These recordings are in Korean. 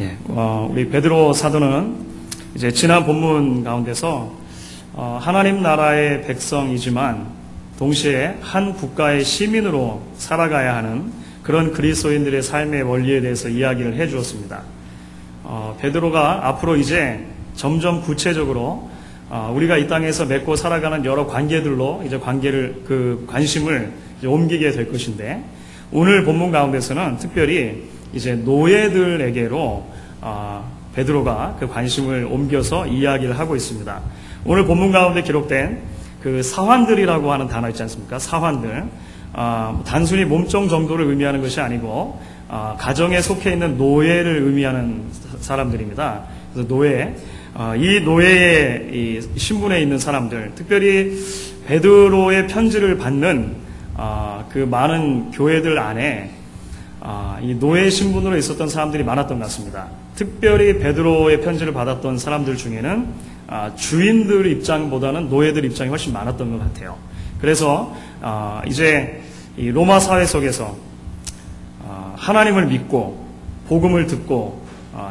예, 우리 베드로 사도는 이제 지난 본문 가운데서 하나님 나라의 백성이지만 동시에 한 국가의 시민으로 살아가야 하는 그런 그리스도인들의 삶의 원리에 대해서 이야기를 해 주었습니다. 베드로가 앞으로 이제 점점 구체적으로 우리가 이 땅에서 맺고 살아가는 여러 관계들로 이제 관심을 이제 옮기게 될 것인데, 오늘 본문 가운데서는 특별히 이제 노예들에게로 베드로가 그 관심을 옮겨서 이야기를 하고 있습니다. 오늘 본문 가운데 기록된 그 사환들이라고 하는 단어 있지 않습니까? 사환들. 단순히 몸종 정도를 의미하는 것이 아니고 가정에 속해 있는 노예를 의미하는 사람들입니다. 그래서 노예, 이 노예의 이 신분에 있는 사람들, 특별히 베드로의 편지를 받는 그 많은 교회들 안에 이 노예 신분으로 있었던 사람들이 많았던 것 같습니다. 특별히 베드로의 편지를 받았던 사람들 중에는 주인들 입장보다는 노예들 입장이 훨씬 많았던 것 같아요. 그래서 이제 이 로마 사회 속에서 하나님을 믿고 복음을 듣고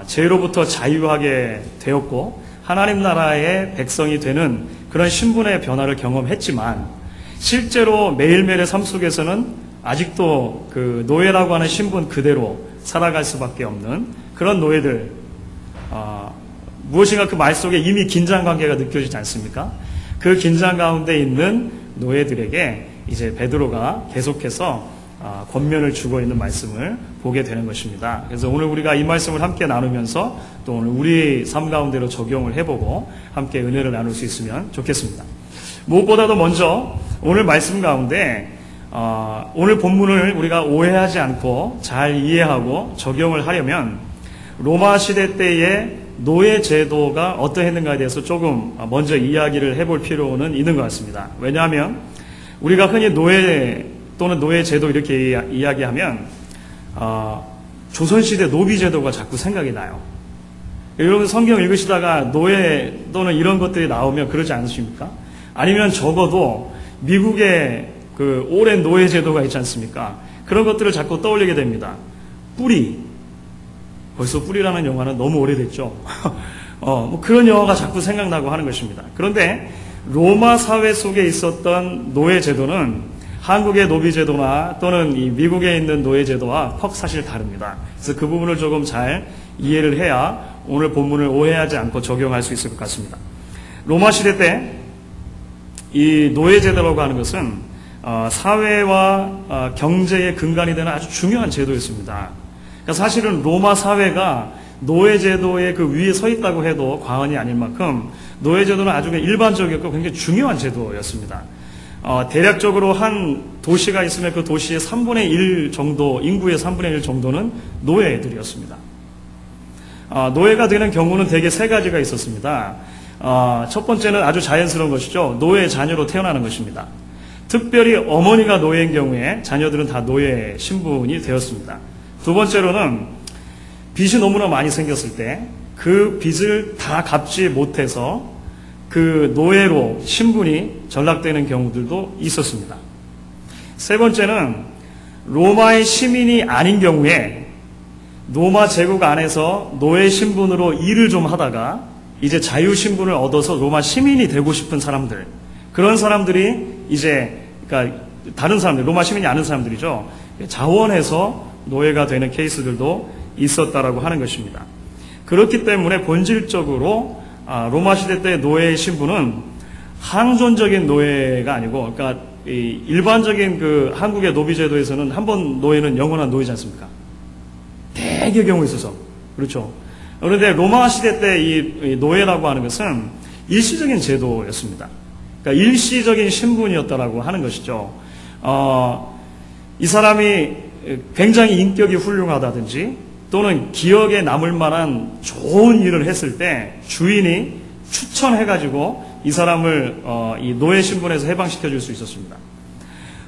죄로부터 자유하게 되었고 하나님 나라의 백성이 되는 그런 신분의 변화를 경험했지만, 실제로 매일매일의 삶 속에서는 아직도 그 노예라고 하는 신분 그대로 살아갈 수밖에 없는 그런 노예들, 무엇인가 그 말 속에 이미 긴장 관계가 느껴지지 않습니까? 그 긴장 가운데 있는 노예들에게 이제 베드로가 계속해서 권면을 주고 있는 말씀을 보게 되는 것입니다. 그래서 오늘 우리가 이 말씀을 함께 나누면서 또 오늘 우리 삶 가운데로 적용을 해보고 함께 은혜를 나눌 수 있으면 좋겠습니다. 무엇보다도 먼저 오늘 말씀 가운데 오늘 본문을 우리가 오해하지 않고 잘 이해하고 적용을 하려면 로마 시대 때의 노예 제도가 어떠했는가에 대해서 조금 먼저 이야기를 해볼 필요는 있는 것 같습니다. 왜냐하면 우리가 흔히 노예 또는 노예 제도 이렇게 이야기하면 조선시대 노비 제도가 자꾸 생각이 나요. 여러분 성경 읽으시다가 노예 또는 이런 것들이 나오면 그러지 않으십니까? 아니면 적어도 미국의 그 오랜 노예 제도가 있지 않습니까? 그런 것들을 자꾸 떠올리게 됩니다. 뿌리. 벌써 뿌리라는 영화는 너무 오래됐죠. 뭐 그런 영화가 자꾸 생각나고 하는 것입니다. 그런데 로마 사회 속에 있었던 노예 제도는 한국의 노비 제도나 또는 이 미국에 있는 노예 제도와 퍽 사실 다릅니다. 그래서 그 부분을 조금 잘 이해를 해야 오늘 본문을 오해하지 않고 적용할 수 있을 것 같습니다. 로마 시대 때 이 노예 제도라고 하는 것은 사회와 경제의 근간이 되는 아주 중요한 제도였습니다. 그러니까 사실은 로마 사회가 노예 제도의 그 위에 서 있다고 해도 과언이 아닐 만큼 노예 제도는 아주 일반적이었고 굉장히 중요한 제도였습니다. 대략적으로 한 도시가 있으면 그 도시의 3분의 1 정도, 인구의 3분의 1 정도는 노예들이었습니다. 노예가 되는 경우는 대개 세 가지가 있었습니다. 첫 번째는 아주 자연스러운 것이죠. 노예의 자녀로 태어나는 것입니다. 특별히 어머니가 노예인 경우에 자녀들은 다 노예 신분이 되었습니다. 두 번째로는 빚이 너무나 많이 생겼을 때 그 빚을 다 갚지 못해서 그 노예로 신분이 전락되는 경우들도 있었습니다. 세 번째는 로마의 시민이 아닌 경우에 로마 제국 안에서 노예 신분으로 일을 좀 하다가 이제 자유 신분을 얻어서 로마 시민이 되고 싶은 사람들, 그런 사람들이 이제 그러니까 다른 사람들, 로마 시민이 아닌 사람들이죠. 자원해서 노예가 되는 케이스들도 있었다라고 하는 것입니다. 그렇기 때문에 본질적으로 로마 시대 때 노예의 신분은 항존적인 노예가 아니고, 그러니까 일반적인 그 한국의 노비 제도에서는 한 번 노예는 영원한 노예지 않습니까? 대개 경우에 있어서 그렇죠. 그런데 로마 시대 때 이 노예라고 하는 것은 일시적인 제도였습니다. 그러니까 일시적인 신분이었다라고 하는 것이죠. 이 사람이 굉장히 인격이 훌륭하다든지 또는 기억에 남을 만한 좋은 일을 했을 때 주인이 추천해가지고 이 사람을 이 노예 신분에서 해방시켜 줄 수 있었습니다.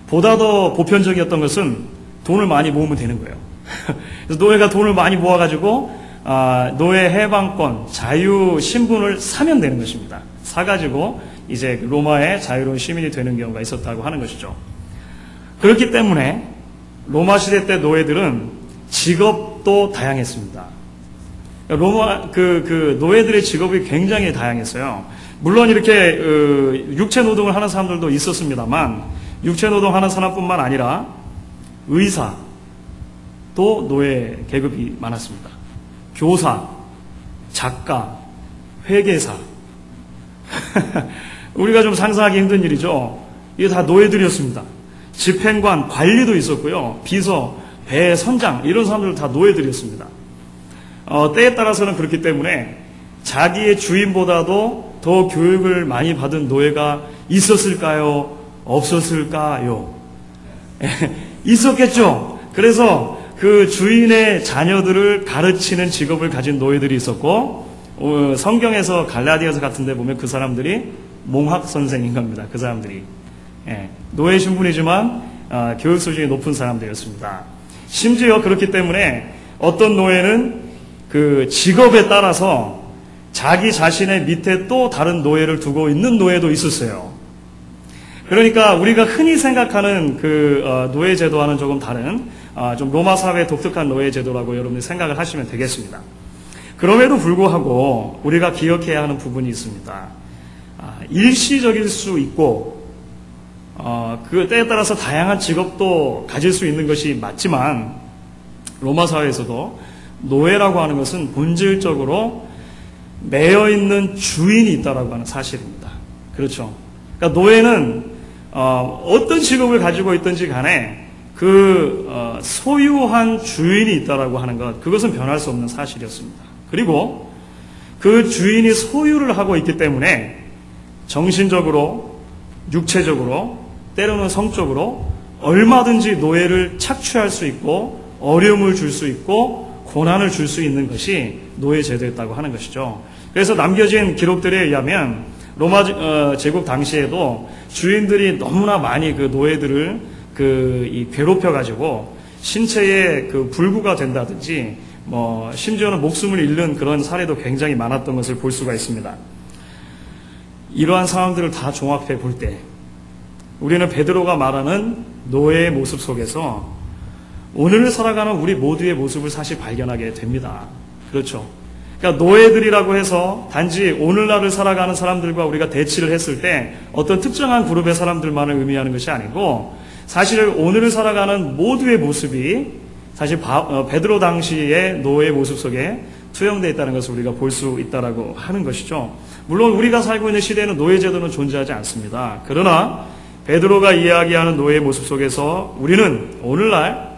보다 더 보편적이었던 것은 돈을 많이 모으면 되는 거예요. 그래서 노예가 돈을 많이 모아가지고 노예 해방권, 자유 신분을 사면 되는 것입니다. 사가지고 이제 로마의 자유로운 시민이 되는 경우가 있었다고 하는 것이죠. 그렇기 때문에 로마 시대 때 노예들은 직업도 다양했습니다. 노예들의 직업이 굉장히 다양했어요. 물론 이렇게 육체 노동을 하는 사람들도 있었습니다만 육체 노동하는 사람뿐만 아니라 의사 또 노예 계급이 많았습니다. 교사, 작가, 회계사. 우리가 좀 상상하기 힘든 일이죠. 이게 다 노예들이었습니다. 집행관, 관리도 있었고요. 비서, 배, 선장 이런 사람들 다 노예들이었습니다. 때에 따라서는 그렇기 때문에 자기의 주인보다도 더 교육을 많이 받은 노예가 있었을까요? 없었을까요? 있었겠죠. 그래서 그 주인의 자녀들을 가르치는 직업을 가진 노예들이 있었고 성경에서 갈라디아서 같은 데 보면 그 사람들이 몽학 선생인 겁니다. 그 사람들이 노예 신분이지만 교육 수준이 높은 사람들이었습니다. 심지어 그렇기 때문에 어떤 노예는 그 직업에 따라서 자기 자신의 밑에 또 다른 노예를 두고 있는 노예도 있었어요. 그러니까 우리가 흔히 생각하는 그 노예 제도와는 조금 다른 좀 로마 사회의 독특한 노예 제도라고 여러분이 생각을 하시면 되겠습니다. 그럼에도 불구하고 우리가 기억해야 하는 부분이 있습니다. 일시적일 수 있고 그 때에 따라서 다양한 직업도 가질 수 있는 것이 맞지만 로마 사회에서도 노예라고 하는 것은 본질적으로 매여 있는 주인이 있다라고 하는 사실입니다. 그렇죠. 그러니까 노예는 어떤 직업을 가지고 있든지 간에 그 소유한 주인이 있다라고 하는 것, 그것은 변할 수 없는 사실이었습니다. 그리고 그 주인이 소유를 하고 있기 때문에 정신적으로, 육체적으로, 때로는 성적으로 얼마든지 노예를 착취할 수 있고 어려움을 줄 수 있고 고난을 줄 수 있는 것이 노예 제도였다고 하는 것이죠. 그래서 남겨진 기록들에 의하면 로마 제국 당시에도 주인들이 너무나 많이 그 노예들을 괴롭혀 가지고 신체에 그 불구가 된다든지 심지어는 목숨을 잃는 그런 사례도 굉장히 많았던 것을 볼 수가 있습니다. 이러한 상황들을 다 종합해 볼 때 우리는 베드로가 말하는 노예의 모습 속에서 오늘을 살아가는 우리 모두의 모습을 사실 발견하게 됩니다. 그렇죠. 그러니까 노예들이라고 해서 단지 오늘날을 살아가는 사람들과 우리가 대치를 했을 때 어떤 특정한 그룹의 사람들만을 의미하는 것이 아니고 사실 오늘을 살아가는 모두의 모습이 사실 베드로 당시의 노예의 모습 속에 투영되어 있다는 것을 우리가 볼 수 있다라고 하는 것이죠. 물론 우리가 살고 있는 시대에는 노예 제도는 존재하지 않습니다. 그러나 베드로가 이야기하는 노예의 모습 속에서 우리는 오늘날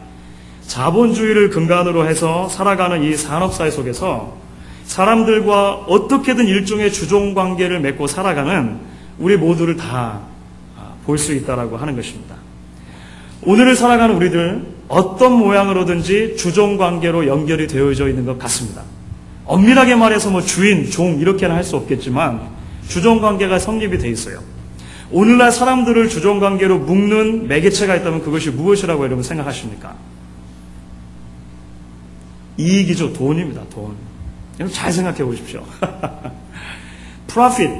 자본주의를 근간으로 해서 살아가는 이 산업사회 속에서 사람들과 어떻게든 일종의 주종관계를 맺고 살아가는 우리 모두를 다 볼 수 있다라고 하는 것입니다. 오늘을 살아가는 우리들 어떤 모양으로든지 주종관계로 연결이 되어져 있는 것 같습니다. 엄밀하게 말해서 주인, 종 이렇게는 할 수 없겠지만 주종관계가 성립이 돼 있어요. 오늘날 사람들을 주종관계로 묶는 매개체가 있다면 그것이 무엇이라고 여러분 생각하십니까? 이익이죠. 돈입니다. 돈. 여러분 잘 생각해 보십시오. profit,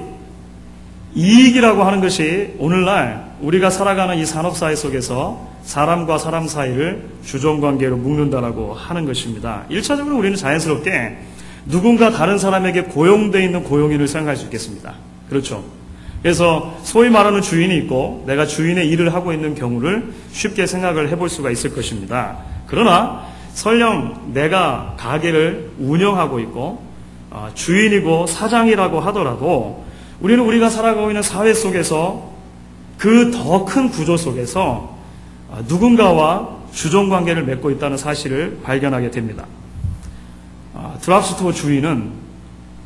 이익이라고 하는 것이 오늘날 우리가 살아가는 이 산업사회 속에서 사람과 사람 사이를 주종관계로 묶는다라고 하는 것입니다. 1차적으로 우리는 자연스럽게 누군가 다른 사람에게 고용되어 있는 고용인을 생각할 수 있겠습니다. 그렇죠. 그래서 소위 말하는 주인이 있고 내가 주인의 일을 하고 있는 경우를 쉽게 생각을 해볼 수가 있을 것입니다. 그러나 설령 내가 가게를 운영하고 있고 주인이고 사장이라고 하더라도 우리는 우리가 살아가고 있는 사회 속에서 그 더 큰 구조 속에서 누군가와 주종관계를 맺고 있다는 사실을 발견하게 됩니다. 드랍스토어 주인은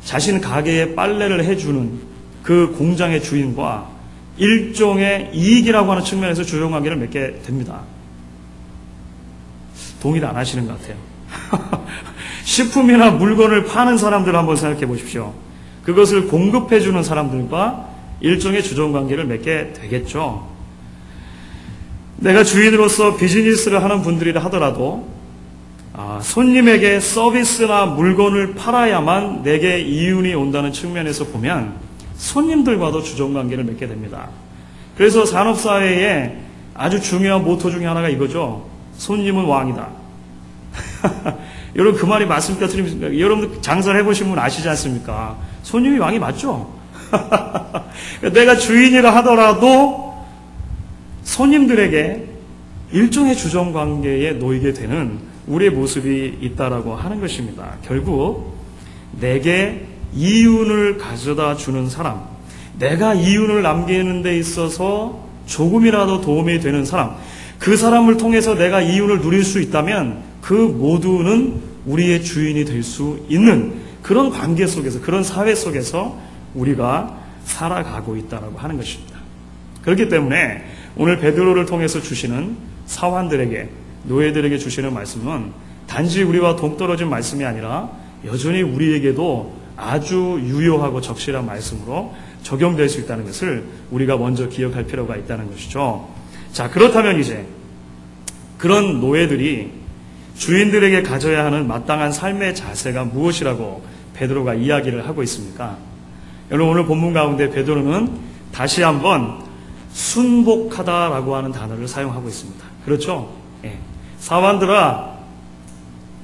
자신 가게에 빨래를 해주는 그 공장의 주인과 일종의 이익이라고 하는 측면에서 주종관계를 맺게 됩니다. 동의를 안 하시는 것 같아요. 식품이나 물건을 파는 사람들 한번 생각해 보십시오. 그것을 공급해 주는 사람들과 일종의 주종관계를 맺게 되겠죠. 내가 주인으로서 비즈니스를 하는 분들이라 하더라도 손님에게 서비스나 물건을 팔아야만 내게 이윤이 온다는 측면에서 보면 손님들과도 주종관계를 맺게 됩니다. 그래서 산업사회에 아주 중요한 모토 중에 하나가 이거죠. 손님은 왕이다. 여러분 그 말이 맞습니까? 틀립니까? 여러분 장사를 해보신 분 아시지 않습니까? 손님이 왕이 맞죠? 내가 주인이라 하더라도 손님들에게 일종의 주정관계에 놓이게 되는 우리의 모습이 있다라고 하는 것입니다. 결국 내게 이윤을 가져다 주는 사람, 내가 이윤을 남기는 데 있어서 조금이라도 도움이 되는 사람, 그 사람을 통해서 내가 이윤을 누릴 수 있다면 그 모두는 우리의 주인이 될 수 있는 그런 관계 속에서, 그런 사회 속에서 우리가 살아가고 있다라고 하는 것입니다. 그렇기 때문에 오늘 베드로를 통해서 주시는 사환들에게, 노예들에게 주시는 말씀은 단지 우리와 동떨어진 말씀이 아니라 여전히 우리에게도 아주 유효하고 적실한 말씀으로 적용될 수 있다는 것을 우리가 먼저 기억할 필요가 있다는 것이죠. 자, 그렇다면 이제 그런 노예들이 주인들에게 가져야 하는 마땅한 삶의 자세가 무엇이라고 베드로가 이야기를 하고 있습니까? 여러분 오늘 본문 가운데 베드로는 다시 한번 순복하다라고 하는 단어를 사용하고 있습니다. 그렇죠? 예. 사환들아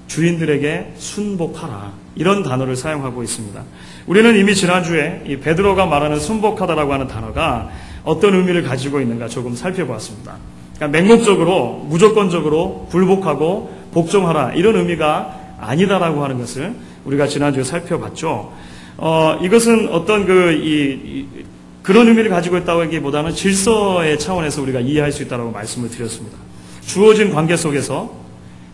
주인들에게 순복하라, 이런 단어를 사용하고 있습니다. 우리는 이미 지난주에 이 베드로가 말하는 순복하다라고 하는 단어가 어떤 의미를 가지고 있는가 조금 살펴보았습니다. 그러니까 맹목적으로, 무조건적으로 굴복하고 복종하라, 이런 의미가 아니다라고 하는 것을 우리가 지난주에 살펴봤죠. 이것은 어떤 그런 의미를 가지고 있다고 하기보다는 질서의 차원에서 우리가 이해할 수 있다고 말씀을 드렸습니다. 주어진 관계 속에서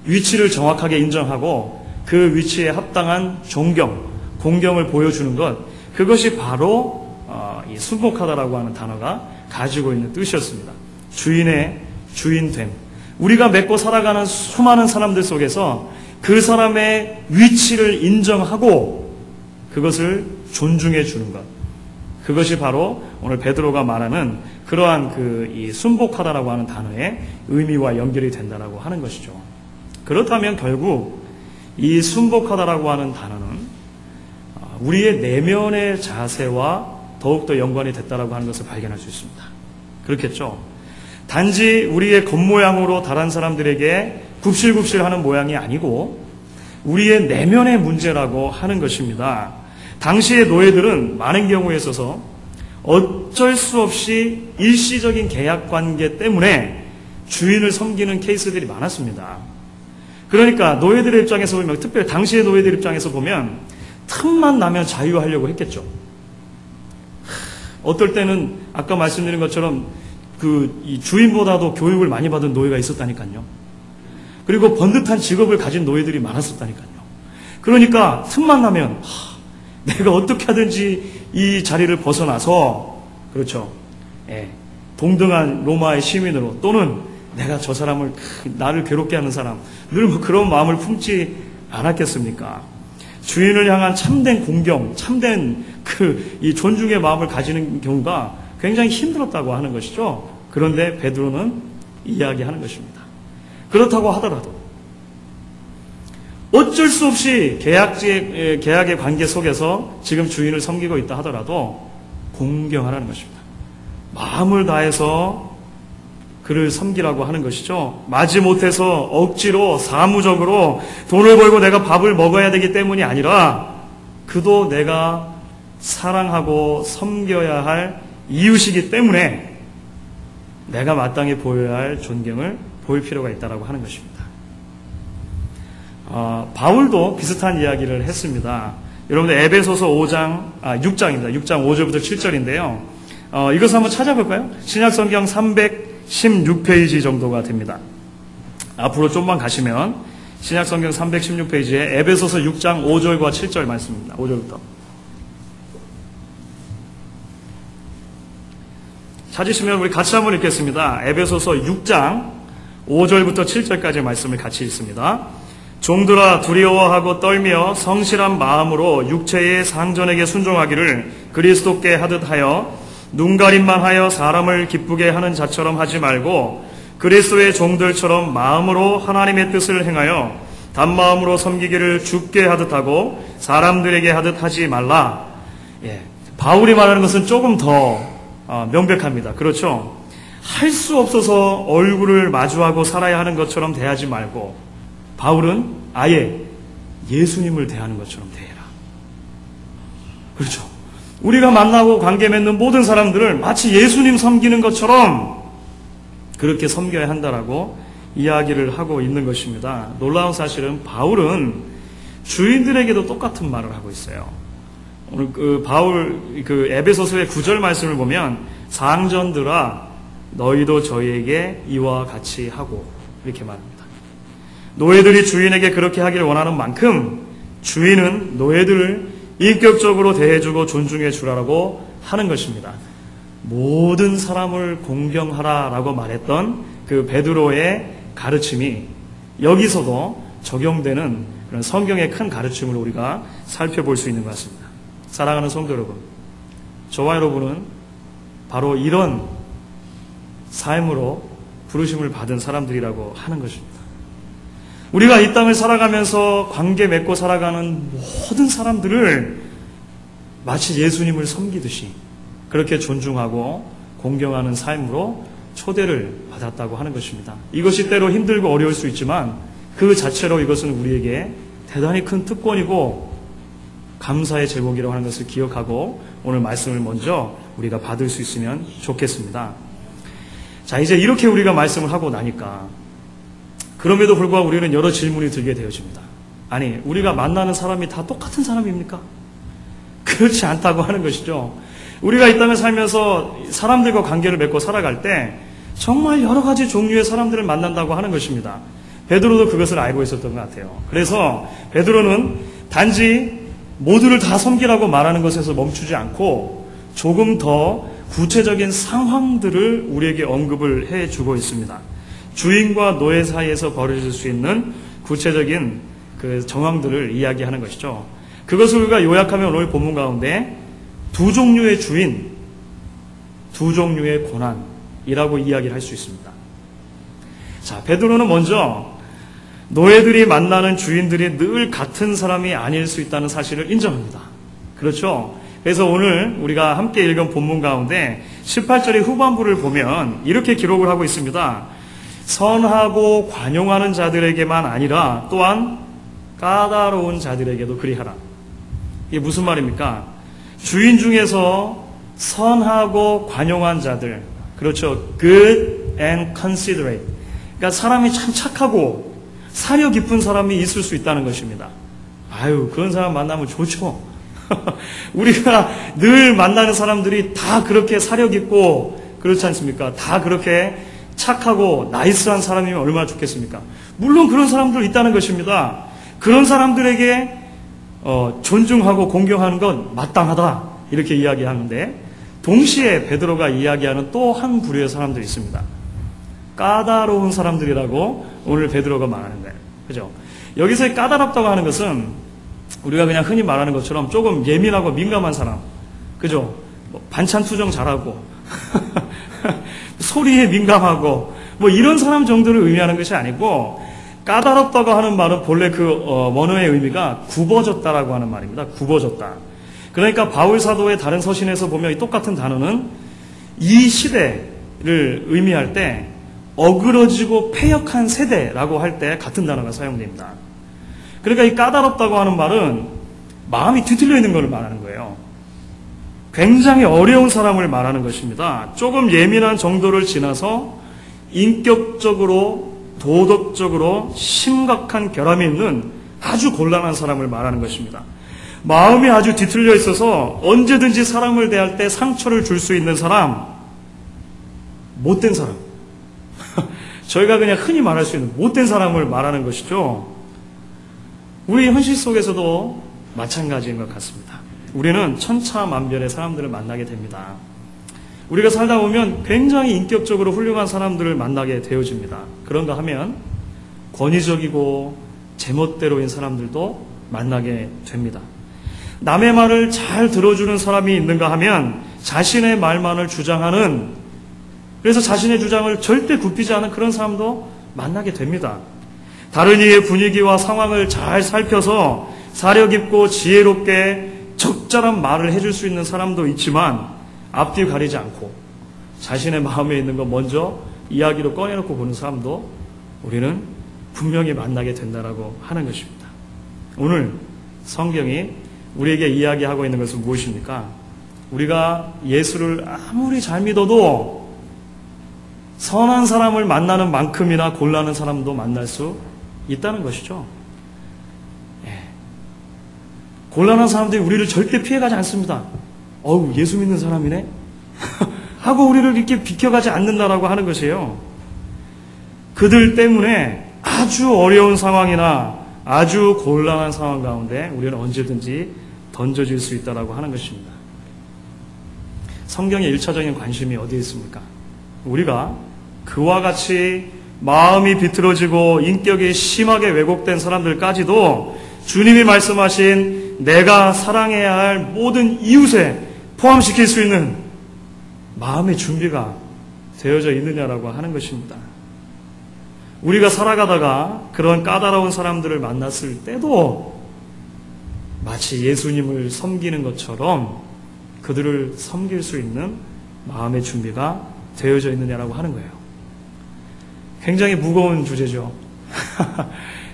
위치를 정확하게 인정하고 그 위치에 합당한 존경, 공경을 보여주는 것, 그것이 바로 이 순복하다라고 하는 단어가 가지고 있는 뜻이었습니다. 주인의 주인됨. 우리가 맺고 살아가는 수많은 사람들 속에서 그 사람의 위치를 인정하고 그것을 존중해 주는 것. 그것이 바로 오늘 베드로가 말하는 그러한 이 순복하다라고 하는 단어의 의미와 연결이 된다라고 하는 것이죠. 그렇다면 결국 이 순복하다라고 하는 단어는 우리의 내면의 자세와 더욱더 연관이 됐다라고 하는 것을 발견할 수 있습니다. 그렇겠죠? 단지 우리의 겉모양으로 다른 사람들에게 굽실굽실하는 모양이 아니고 우리의 내면의 문제라고 하는 것입니다. 당시의 노예들은 많은 경우에 있어서 어쩔 수 없이 일시적인 계약관계 때문에 주인을 섬기는 케이스들이 많았습니다. 그러니까 노예들의 입장에서 보면, 특별히 당시의 노예들 입장에서 보면 틈만 나면 자유하려고 했겠죠. 어떨 때는 아까 말씀드린 것처럼 이 주인보다도 교육을 많이 받은 노예가 있었다니까요. 그리고 번듯한 직업을 가진 노예들이 많았었다니까요. 그러니까 틈만 나면 내가 어떻게 하든지 이 자리를 벗어나서, 그렇죠, 동등한 로마의 시민으로, 또는 내가 저 사람을, 나를 괴롭게 하는 사람, 늘 그런 마음을 품지 않았겠습니까? 주인을 향한 참된 공경, 참된 이 존중의 마음을 가지는 경우가 굉장히 힘들었다고 하는 것이죠. 그런데 베드로는 이야기하는 것입니다. 그렇다고 하더라도 어쩔 수 없이 계약의 관계 속에서 지금 주인을 섬기고 있다 하더라도 공경하라는 것입니다. 마음을 다해서 그를 섬기라고 하는 것이죠. 마지못해서 억지로 사무적으로 돈을 벌고 내가 밥을 먹어야 되기 때문이 아니라 그도 내가 사랑하고 섬겨야 할 이웃이기 때문에 내가 마땅히 보여야 할 존경을 보일 필요가 있다고 하는 것입니다. 바울도 비슷한 이야기를 했습니다. 여러분들 에베소서 6장입니다. 6장 5절부터 7절인데요. 이것을 한번 찾아볼까요? 신약성경 316페이지 정도가 됩니다. 앞으로 좀만 가시면 신약성경 316페이지에 에베소서 6장 5절과 7절 말씀입니다. 5절부터. 찾으시면 우리 같이 한번 읽겠습니다. 에베소서 6장 5절부터 7절까지 말씀을 같이 읽습니다. 종들아 두려워하고 떨며 성실한 마음으로 육체의 상전에게 순종하기를 그리스도께 하듯 하여 눈가림만 하여 사람을 기쁘게 하는 자처럼 하지 말고 그리스도의 종들처럼 마음으로 하나님의 뜻을 행하여 단마음으로 섬기기를 주께 하듯 하고 사람들에게 하듯 하지 말라. 바울이 말하는 것은 조금 더 명백합니다. 그렇죠? 할 수 없어서 얼굴을 마주하고 살아야 하는 것처럼 대하지 말고 바울은 아예 예수님을 대하는 것처럼 대해라. 그렇죠. 우리가 만나고 관계 맺는 모든 사람들을 마치 예수님 섬기는 것처럼 그렇게 섬겨야 한다라고 이야기를 하고 있는 것입니다. 놀라운 사실은 바울은 주인들에게도 똑같은 말을 하고 있어요. 오늘 바울 에베소서의 9절 말씀을 보면 상전들아 너희도 저희에게 이와 같이 하고 이렇게 말합니다. 노예들이 주인에게 그렇게 하기를 원하는 만큼 주인은 노예들을 인격적으로 대해주고 존중해 주라고 하는 것입니다. 모든 사람을 공경하라라고 말했던 그 베드로의 가르침이 여기서도 적용되는 그런 성경의 큰 가르침을 우리가 살펴볼 수 있는 것 같습니다. 사랑하는 성도 여러분, 저와 여러분은 바로 이런 삶으로 부르심을 받은 사람들이라고 하는 것입니다. 우리가 이 땅을 살아가면서 관계 맺고 살아가는 모든 사람들을 마치 예수님을 섬기듯이 그렇게 존중하고 공경하는 삶으로 초대를 받았다고 하는 것입니다. 이것이 때로 힘들고 어려울 수 있지만 그 자체로 이것은 우리에게 대단히 큰 특권이고 감사의 제목이라고 하는 것을 기억하고 오늘 말씀을 먼저 우리가 받을 수 있으면 좋겠습니다. 자, 이제 이렇게 우리가 말씀을 하고 나니까 그럼에도 불구하고 우리는 여러 질문이 들게 되어집니다. 아니, 우리가 만나는 사람이 다 똑같은 사람입니까? 그렇지 않다고 하는 것이죠. 우리가 이 땅을 살면서 사람들과 관계를 맺고 살아갈 때 정말 여러 가지 종류의 사람들을 만난다고 하는 것입니다. 베드로도 그것을 알고 있었던 것 같아요. 그래서 베드로는 단지 모두를 다 섬기라고 말하는 것에서 멈추지 않고 조금 더 구체적인 상황들을 우리에게 언급을 해주고 있습니다. 주인과 노예 사이에서 벌어질 수 있는 구체적인 그 정황들을 이야기하는 것이죠. 그것을 우리가 요약하면 오늘 본문 가운데 두 종류의 주인, 두 종류의 고난이라고 이야기를 할 수 있습니다. 자, 베드로는 먼저 노예들이 만나는 주인들이 늘 같은 사람이 아닐 수 있다는 사실을 인정합니다. 그렇죠? 그래서 오늘 우리가 함께 읽은 본문 가운데 18절의 후반부를 보면 이렇게 기록을 하고 있습니다. 선하고 관용하는 자들에게만 아니라 또한 까다로운 자들에게도 그리하라. 이게 무슨 말입니까? 주인 중에서 선하고 관용한 자들, 그렇죠? good and considerate. 그러니까 사람이 참 착하고 사려 깊은 사람이 있을 수 있다는 것입니다. 아유, 그런 사람 만나면 좋죠. 우리가 늘 만나는 사람들이 다 그렇게 사려 깊고 그렇지 않습니까? 다 그렇게 착하고 나이스한 사람이면 얼마나 좋겠습니까? 물론 그런 사람들 있다는 것입니다. 그런 사람들에게 존중하고 공경하는 건 마땅하다 이렇게 이야기하는데 동시에 베드로가 이야기하는 또 한 부류의 사람들이 있습니다. 까다로운 사람들이라고 오늘 베드로가 말하는 거예요. 그죠? 여기서의 까다롭다고 하는 것은 우리가 그냥 흔히 말하는 것처럼 조금 예민하고 민감한 사람, 그죠? 반찬 투정 잘하고 소리에 민감하고 뭐 이런 사람 정도를 의미하는 것이 아니고 까다롭다고 하는 말은 본래 그 원어의 의미가 굽어졌다라고 하는 말입니다. 굽어졌다. 그러니까 바울 사도의 다른 서신에서 보면 이 똑같은 단어는 이 시대를 의미할 때 어그러지고 패역한 세대라고 할 때 같은 단어가 사용됩니다. 그러니까 이 까다롭다고 하는 말은 마음이 뒤틀려 있는 것을 말하는 거예요. 굉장히 어려운 사람을 말하는 것입니다. 조금 예민한 정도를 지나서 인격적으로 도덕적으로 심각한 결함이 있는 아주 곤란한 사람을 말하는 것입니다. 마음이 아주 뒤틀려 있어서 언제든지 사람을 대할 때 상처를 줄 수 있는 사람, 못된 사람. 저희가 그냥 흔히 말할 수 있는 못된 사람을 말하는 것이죠. 우리 현실 속에서도 마찬가지인 것 같습니다. 우리는 천차만별의 사람들을 만나게 됩니다. 우리가 살다 보면 굉장히 인격적으로 훌륭한 사람들을 만나게 되어집니다. 그런가 하면 권위적이고 제멋대로인 사람들도 만나게 됩니다. 남의 말을 잘 들어주는 사람이 있는가 하면 자신의 말만을 주장하는, 그래서 자신의 주장을 절대 굽히지 않은 그런 사람도 만나게 됩니다. 다른 이의 분위기와 상황을 잘 살펴서 사려 깊고 지혜롭게 적절한 말을 해줄 수 있는 사람도 있지만 앞뒤 가리지 않고 자신의 마음에 있는 거 먼저 이야기로 꺼내놓고 보는 사람도 우리는 분명히 만나게 된다라고 하는 것입니다. 오늘 성경이 우리에게 이야기하고 있는 것은 무엇입니까? 우리가 예수를 아무리 잘 믿어도 선한 사람을 만나는 만큼이나 곤란한 사람도 만날 수 있다는 것이죠. 곤란한 사람들이 우리를 절대 피해가지 않습니다. 어우, 예수 믿는 사람이네? 하고 우리를 이렇게 비켜가지 않는다라고 하는 것이에요. 그들 때문에 아주 어려운 상황이나 아주 곤란한 상황 가운데 우리는 언제든지 던져질 수 있다라고 하는 것입니다. 성경의 1차적인 관심이 어디에 있습니까? 우리가 그와 같이 마음이 비틀어지고 인격이 심하게 왜곡된 사람들까지도 주님이 말씀하신 내가 사랑해야 할 모든 이웃에 포함시킬 수 있는 마음의 준비가 되어져 있느냐라고 하는 것입니다. 우리가 살아가다가 그런 까다로운 사람들을 만났을 때도 마치 예수님을 섬기는 것처럼 그들을 섬길 수 있는 마음의 준비가 되어져 있느냐라고 하는 거예요. 굉장히 무거운 주제죠.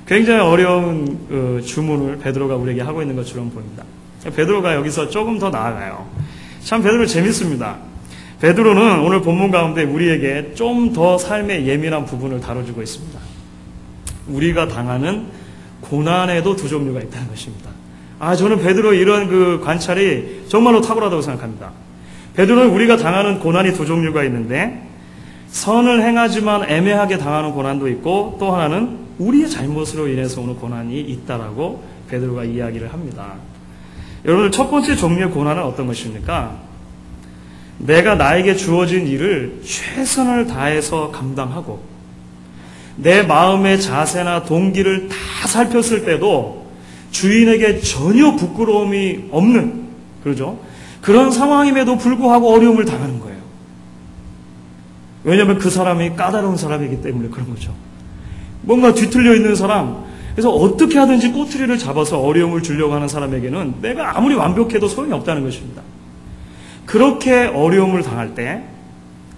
굉장히 어려운 주문을 베드로가 우리에게 하고 있는 것처럼 보입니다. 베드로가 여기서 조금 더 나아가요. 참 베드로 재밌습니다. 베드로는 오늘 본문 가운데 우리에게 좀 더 삶의 예민한 부분을 다뤄주고 있습니다. 우리가 당하는 고난에도 두 종류가 있다는 것입니다. 저는 베드로 이런 그 관찰이 정말로 탁월하다고 생각합니다. 베드로는 우리가 당하는 고난이 두 종류가 있는데 선을 행하지만 애매하게 당하는 고난도 있고 또 하나는 우리의 잘못으로 인해서 오는 고난이 있다라고 베드로가 이야기를 합니다. 여러분, 첫 번째 종류의 고난은 어떤 것입니까? 내가 나에게 주어진 일을 최선을 다해서 감당하고 내 마음의 자세나 동기를 다 살폈을 때도 주인에게 전혀 부끄러움이 없는, 그러죠? 그런 상황임에도 불구하고 어려움을 당하는 거예요. 왜냐하면 그 사람이 까다로운 사람이기 때문에 그런 거죠. 뭔가 뒤틀려 있는 사람, 그래서 어떻게 하든지 꼬투리를 잡아서 어려움을 주려고 하는 사람에게는 내가 아무리 완벽해도 소용이 없다는 것입니다. 그렇게 어려움을 당할 때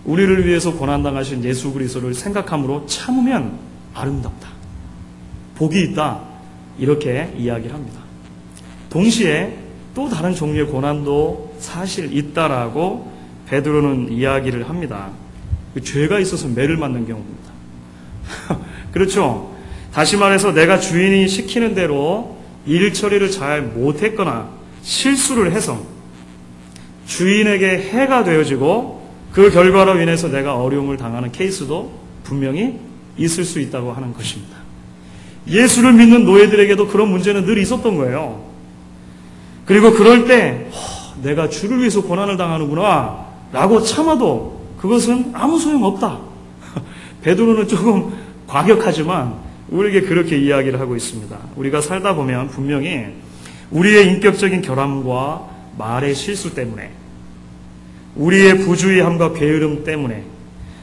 우리를 위해서 고난당하신 예수 그리스도를 생각함으로 참으면 아름답다, 복이 있다, 이렇게 이야기합니다. 동시에 또 다른 종류의 고난도 사실 있다라고 베드로는 이야기를 합니다. 죄가 있어서 매를 맞는 경우입니다. 그렇죠? 다시 말해서 내가 주인이 시키는 대로 일 처리를 잘 못했거나 실수를 해서 주인에게 해가 되어지고 그 결과로 인해서 내가 어려움을 당하는 케이스도 분명히 있을 수 있다고 하는 것입니다. 예수를 믿는 노예들에게도 그런 문제는 늘 있었던 거예요. 그리고 그럴 때 내가 주를 위해서 고난을 당하는구나 라고 참아도 그것은 아무 소용없다. 베드로는 조금 과격하지만 우리에게 그렇게 이야기를 하고 있습니다. 우리가 살다 보면 분명히 우리의 인격적인 결함과 말의 실수 때문에, 우리의 부주의함과 게으름 때문에,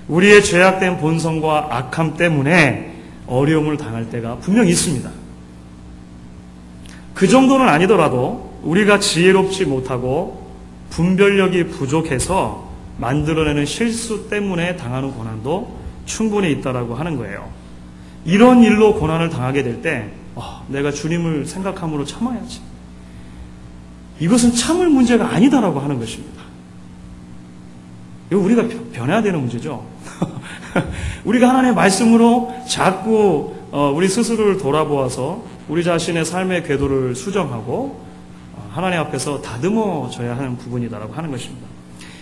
우리의 죄악된 본성과 악함 때문에 어려움을 당할 때가 분명히 있습니다. 그 정도는 아니더라도 우리가 지혜롭지 못하고 분별력이 부족해서 만들어내는 실수 때문에 당하는 고난도 충분히 있다라고 하는 거예요. 이런 일로 고난을 당하게 될 때 내가 주님을 생각함으로 참아야지. 이것은 참을 문제가 아니다라고 하는 것입니다. 이거 우리가 변해야 되는 문제죠. 우리가 하나님의 말씀으로 자꾸 우리 스스로를 돌아보아서 우리 자신의 삶의 궤도를 수정하고 하나님 앞에서 다듬어져야 하는 부분이다라고 하는 것입니다.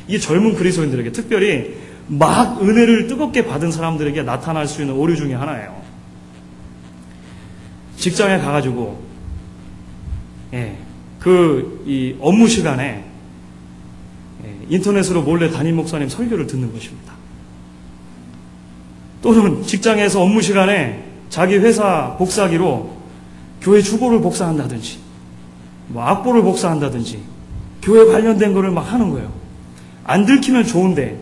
이 젊은 그리스도인들에게, 특별히 막 은혜를 뜨겁게 받은 사람들에게 나타날 수 있는 오류 중에 하나예요. 직장에 가가지고 이 업무 시간에 인터넷으로 몰래 담임 목사님 설교를 듣는 것입니다. 또는 직장에서 업무 시간에 자기 회사 복사기로 교회 주보를 복사한다든지 악보를 복사한다든지 교회 관련된 거를 막 하는 거예요. 안 들키면 좋은데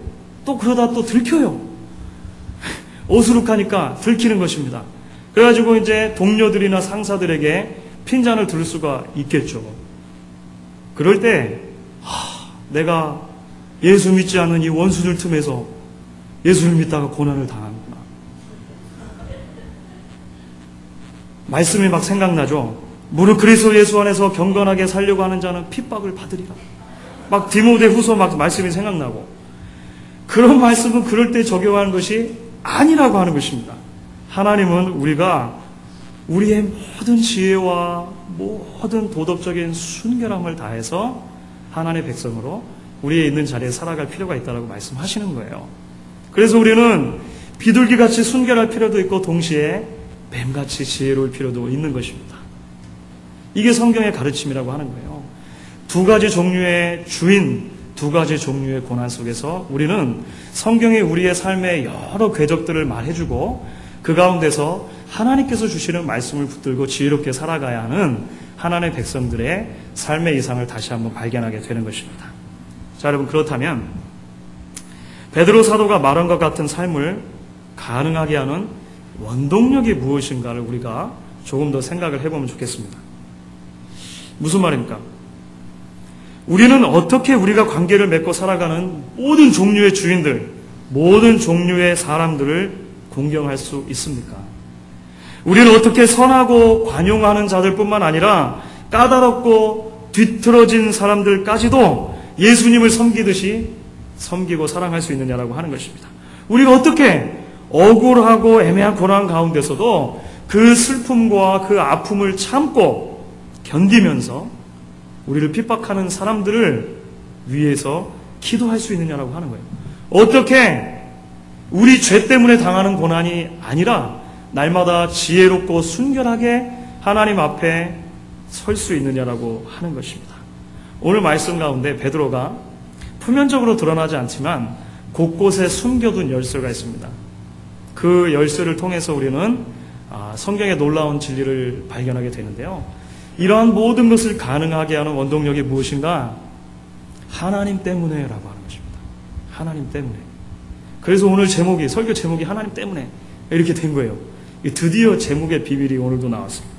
또 그러다 또 들켜요. 어수룩하니까 들키는 것입니다. 그래가지고 이제 동료들이나 상사들에게 핀잔을 들 수가 있겠죠. 그럴 때 내가 예수 믿지 않는 이 원수들 틈에서 예수를 믿다가 고난을 당하는구나. 말씀이 막 생각나죠. 무릇 그리스도 예수 안에서 경건하게 살려고 하는 자는 핍박을 받으리라. 막 디모데후서 막 말씀이 생각나고, 그런 말씀은 그럴 때 적용하는 것이 아니라고 하는 것입니다. 하나님은 우리가 우리의 모든 지혜와 모든 도덕적인 순결함을 다해서 하나님의 백성으로 우리의 있는 자리에 살아갈 필요가 있다고 말씀하시는 거예요. 그래서 우리는 비둘기같이 순결할 필요도 있고 동시에 뱀같이 지혜로울 필요도 있는 것입니다. 이게 성경의 가르침이라고 하는 거예요. 두 가지 종류의 주인, 두 가지 종류의 고난 속에서 우리는 성경이 우리의 삶의 여러 궤적들을 말해주고 그 가운데서 하나님께서 주시는 말씀을 붙들고 지혜롭게 살아가야 하는 하나님의 백성들의 삶의 이상을 다시 한번 발견하게 되는 것입니다. 자, 여러분, 그렇다면 베드로 사도가 말한 것 같은 삶을 가능하게 하는 원동력이 무엇인가를 우리가 조금 더 생각을 해보면 좋겠습니다. 무슨 말입니까? 우리는 어떻게 우리가 관계를 맺고 살아가는 모든 종류의 주인들, 모든 종류의 사람들을 공경할 수 있습니까? 우리는 어떻게 선하고 관용하는 자들뿐만 아니라 까다롭고 뒤틀어진 사람들까지도 예수님을 섬기듯이 섬기고 사랑할 수 있느냐라고 하는 것입니다. 우리가 어떻게 억울하고 애매한 고난 가운데서도 그 슬픔과 그 아픔을 참고 견디면서 우리를 핍박하는 사람들을 위해서 기도할 수 있느냐라고 하는 거예요. 어떻게 우리 죄 때문에 당하는 고난이 아니라 날마다 지혜롭고 순결하게 하나님 앞에 설 수 있느냐라고 하는 것입니다. 오늘 말씀 가운데 베드로가 표면적으로 드러나지 않지만 곳곳에 숨겨둔 열쇠가 있습니다. 그 열쇠를 통해서 우리는 성경의 놀라운 진리를 발견하게 되는데요. 이러한 모든 것을 가능하게 하는 원동력이 무엇인가? 하나님 때문에라고 하는 것입니다. 하나님 때문에. 그래서 오늘 제목이, 설교 제목이 하나님 때문에 이렇게 된 거예요. 드디어 제목의 비밀이 오늘도 나왔습니다.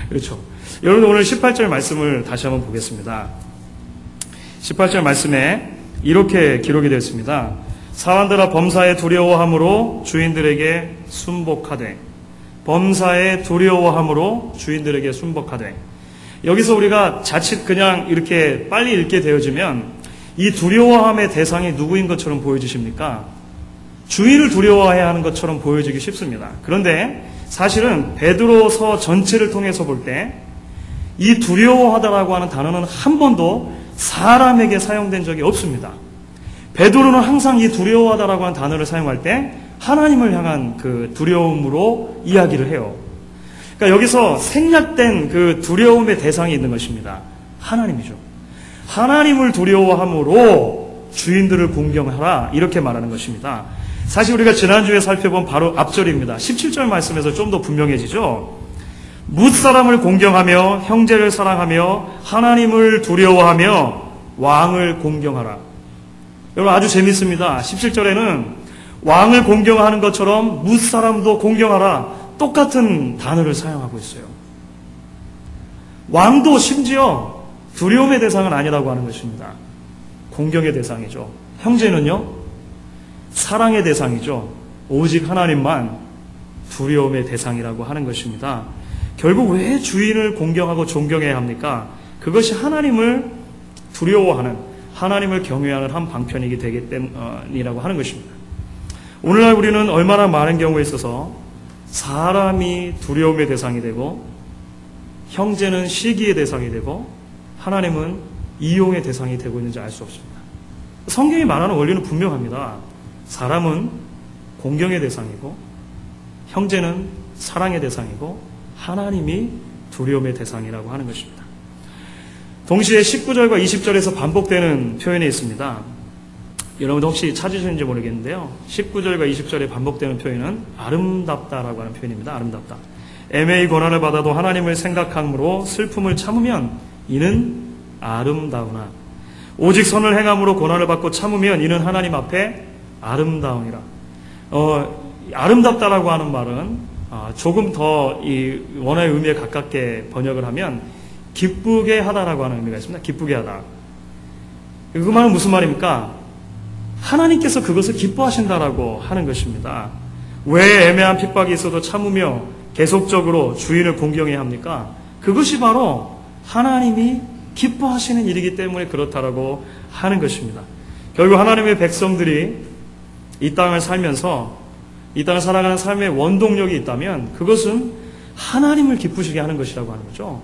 그렇죠. 여러분, 오늘 18절 말씀을 다시 한번 보겠습니다. 18절 말씀에 이렇게 기록이 되어 있습니다. 사람들아 범사에 두려워함으로 주인들에게 순복하되, 범사에 두려워함으로 주인들에게 순복하되. 여기서 우리가 자칫 그냥 이렇게 빨리 읽게 되어지면 이 두려워함의 대상이 누구인 것처럼 보여지십니까? 주인을 두려워해야 하는 것처럼 보여지기 쉽습니다. 그런데 사실은 베드로서 전체를 통해서 볼 때 이 두려워하다라고 하는 단어는 한 번도 사람에게 사용된 적이 없습니다. 베드로는 항상 이 두려워하다라고 하는 단어를 사용할 때 하나님을 향한 그 두려움으로 이야기를 해요. 그러니까 여기서 생략된 그 두려움의 대상이 있는 것입니다. 하나님이죠. 하나님을 두려워함으로 주인들을 공경하라, 이렇게 말하는 것입니다. 사실 우리가 지난주에 살펴본 바로 앞절입니다. 17절 말씀에서 좀 더 분명해지죠. 뭇사람을 공경하며 형제를 사랑하며 하나님을 두려워하며 왕을 공경하라. 여러분, 아주 재밌습니다. 17절에는 왕을 공경하는 것처럼 뭇사람도 공경하라, 똑같은 단어를 사용하고 있어요. 왕도 심지어 두려움의 대상은 아니라고 하는 것입니다. 공경의 대상이죠. 형제는요, 사랑의 대상이죠. 오직 하나님만 두려움의 대상이라고 하는 것입니다. 결국 왜 주인을 공경하고 존경해야 합니까? 그것이 하나님을 두려워하는, 하나님을 경외하는 한 방편이기 되기 때문이라고 하는 것입니다. 오늘날 우리는 얼마나 많은 경우에 있어서 사람이 두려움의 대상이 되고, 형제는 시기의 대상이 되고, 하나님은 이용의 대상이 되고 있는지 알 수 없습니다. 성경이 말하는 원리는 분명합니다. 사람은 공경의 대상이고, 형제는 사랑의 대상이고, 하나님이 두려움의 대상이라고 하는 것입니다. 동시에 19절과 20절에서 반복되는 표현이 있습니다. 여러분도 혹시 찾으셨는지 모르겠는데요. 19절과 20절에 반복되는 표현은 아름답다라고 하는 표현입니다. 아름답다. 애매히 고난을 받아도 하나님을 생각함으로 슬픔을 참으면 이는 아름다우나, 오직 선을 행함으로 고난을 받고 참으면 이는 하나님 앞에 아름다우니라. 아름답다라고 하는 말은 조금 더 이 원어의 의미에 가깝게 번역을 하면 기쁘게 하다라고 하는 의미가 있습니다. 기쁘게 하다. 그 말은 무슨 말입니까? 하나님께서 그것을 기뻐하신다라고 하는 것입니다. 왜 애매한 핍박이 있어도 참으며 계속적으로 주인을 공경해야 합니까? 그것이 바로 하나님이 기뻐하시는 일이기 때문에 그렇다라고 하는 것입니다. 결국 하나님의 백성들이 이 땅을 살면서 이 땅을 살아가는 삶의 원동력이 있다면 그것은 하나님을 기쁘시게 하는 것이라고 하는 거죠.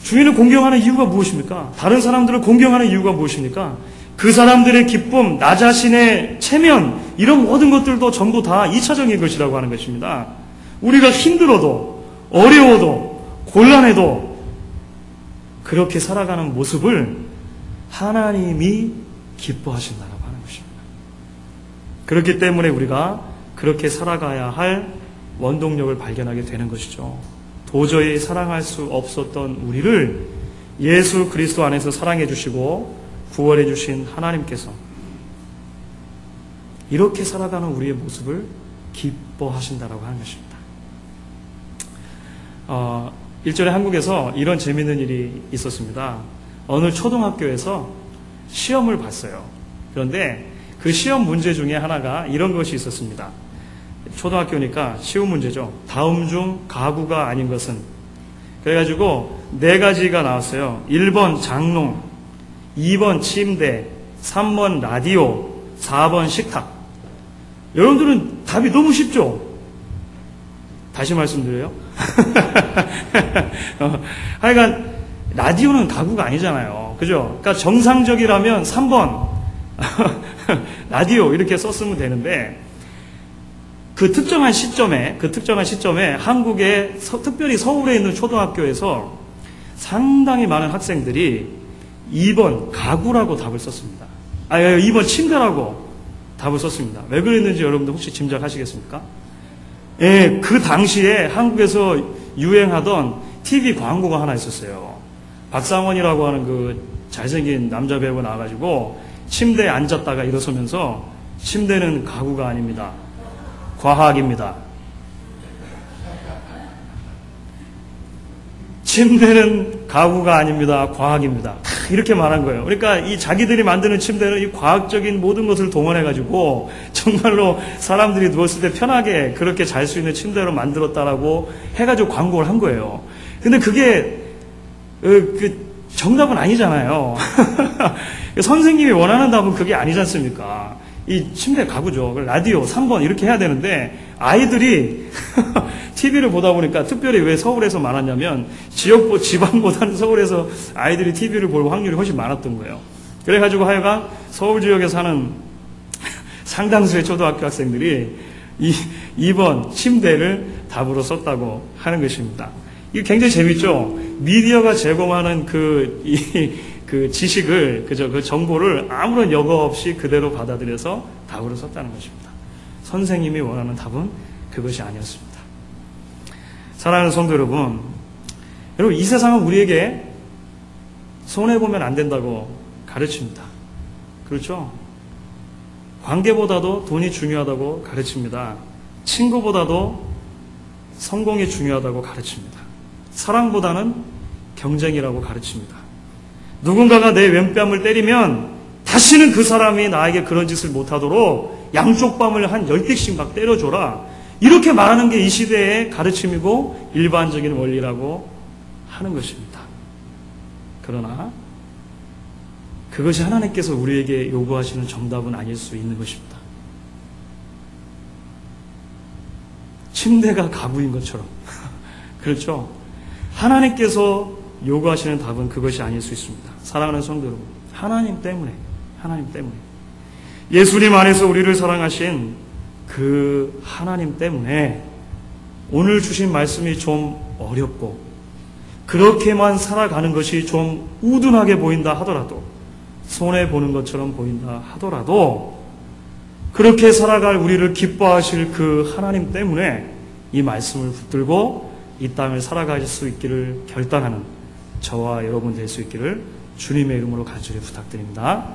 주인을 공경하는 이유가 무엇입니까? 다른 사람들을 공경하는 이유가 무엇입니까? 그 사람들의 기쁨, 나 자신의 체면, 이런 모든 것들도 전부 다 2차적인 것이라고 하는 것입니다. 우리가 힘들어도, 어려워도, 곤란해도 그렇게 살아가는 모습을 하나님이 기뻐하신다고 하는 것입니다. 그렇기 때문에 우리가 그렇게 살아가야 할 원동력을 발견하게 되는 것이죠. 도저히 사랑할 수 없었던 우리를 예수 그리스도 안에서 사랑해 주시고 구원해 주신 하나님께서 이렇게 살아가는 우리의 모습을 기뻐하신다라고 하는 것입니다. 1절에 한국에서 이런 재미있는 일이 있었습니다. 어느 초등학교에서 시험을 봤어요. 그런데 그 시험 문제 중에 하나가 이런 것이 있었습니다. 초등학교니까 쉬운 문제죠. 다음 중 가구가 아닌 것은. 그래가지고 4가지가 나왔어요. 1번 장롱, 2번 침대, 3번 라디오, 4번 식탁. 여러분들은 답이 너무 쉽죠? 다시 말씀드려요. 하여간 라디오는 가구가 아니잖아요. 그죠? 그러니까 정상적이라면 3번 라디오 이렇게 썼으면 되는데 그 특정한 시점에 한국의 특별히 서울에 있는 초등학교에서 상당히 많은 학생들이 2번 가구라고 답을 썼습니다. 2번 침대라고 답을 썼습니다. 왜 그랬는지 여러분들 혹시 짐작하시겠습니까? 예, 그 당시에 한국에서 유행하던 TV 광고가 하나 있었어요. 박상원이라고 하는 그 잘생긴 남자 배우가 나와가지고 침대에 앉았다가 일어서면서 침대는 가구가 아닙니다. 과학입니다. 침대는 가구가 아닙니다. 과학입니다. 이렇게 말한 거예요. 그러니까 이 자기들이 만드는 침대는 이 과학적인 모든 것을 동원해가지고 정말로 사람들이 누웠을 때 편하게 그렇게 잘 수 있는 침대로 만들었다라고 해가지고 광고를 한 거예요. 근데 그게 정답은 아니잖아요. 선생님이 원하는 답은 그게 아니지 않습니까? 이 침대 가구죠. 라디오 3번 이렇게 해야 되는데 아이들이 TV를 보다 보니까 특별히 왜 서울에서 많았냐면 지방보다는 서울에서 아이들이 TV를 볼 확률이 훨씬 많았던 거예요. 그래가지고 하여간 서울 지역에 사는 상당수의 초등학교 학생들이 2번 침대를 답으로 썼다고 하는 것입니다. 이게 굉장히 재밌죠? 미디어가 제공하는 그 지식을, 그 정보를 아무런 여과 없이 그대로 받아들여서 답으로 썼다는 것입니다. 선생님이 원하는 답은 그것이 아니었습니다. 사랑하는 성도 여러분, 이 세상은 우리에게 손해보면 안 된다고 가르칩니다. 그렇죠? 관계보다도 돈이 중요하다고 가르칩니다. 친구보다도 성공이 중요하다고 가르칩니다. 사랑보다는 경쟁이라고 가르칩니다. 누군가가 내 왼뺨을 때리면 다시는 그 사람이 나에게 그런 짓을 못하도록 양쪽 뺨을 한 10대씩 막 때려줘라. 이렇게 말하는 게 이 시대의 가르침이고 일반적인 원리라고 하는 것입니다. 그러나 그것이 하나님께서 우리에게 요구하시는 정답은 아닐 수 있는 것입니다. 침대가 가구인 것처럼 그렇죠? 하나님께서 요구하시는 답은 그것이 아닐 수 있습니다. 사랑하는 성도 여러분, 하나님 때문에 예수님 안에서 우리를 사랑하신 그 하나님 때문에 오늘 주신 말씀이 좀 어렵고 그렇게만 살아가는 것이 좀 우둔하게 보인다 하더라도, 손해보는 것처럼 보인다 하더라도 그렇게 살아갈 우리를 기뻐하실 그 하나님 때문에 이 말씀을 붙들고 이 땅을 살아갈 수 있기를 결단하는 저와 여러분 될 수 있기를 주님의 이름으로 간절히 부탁드립니다.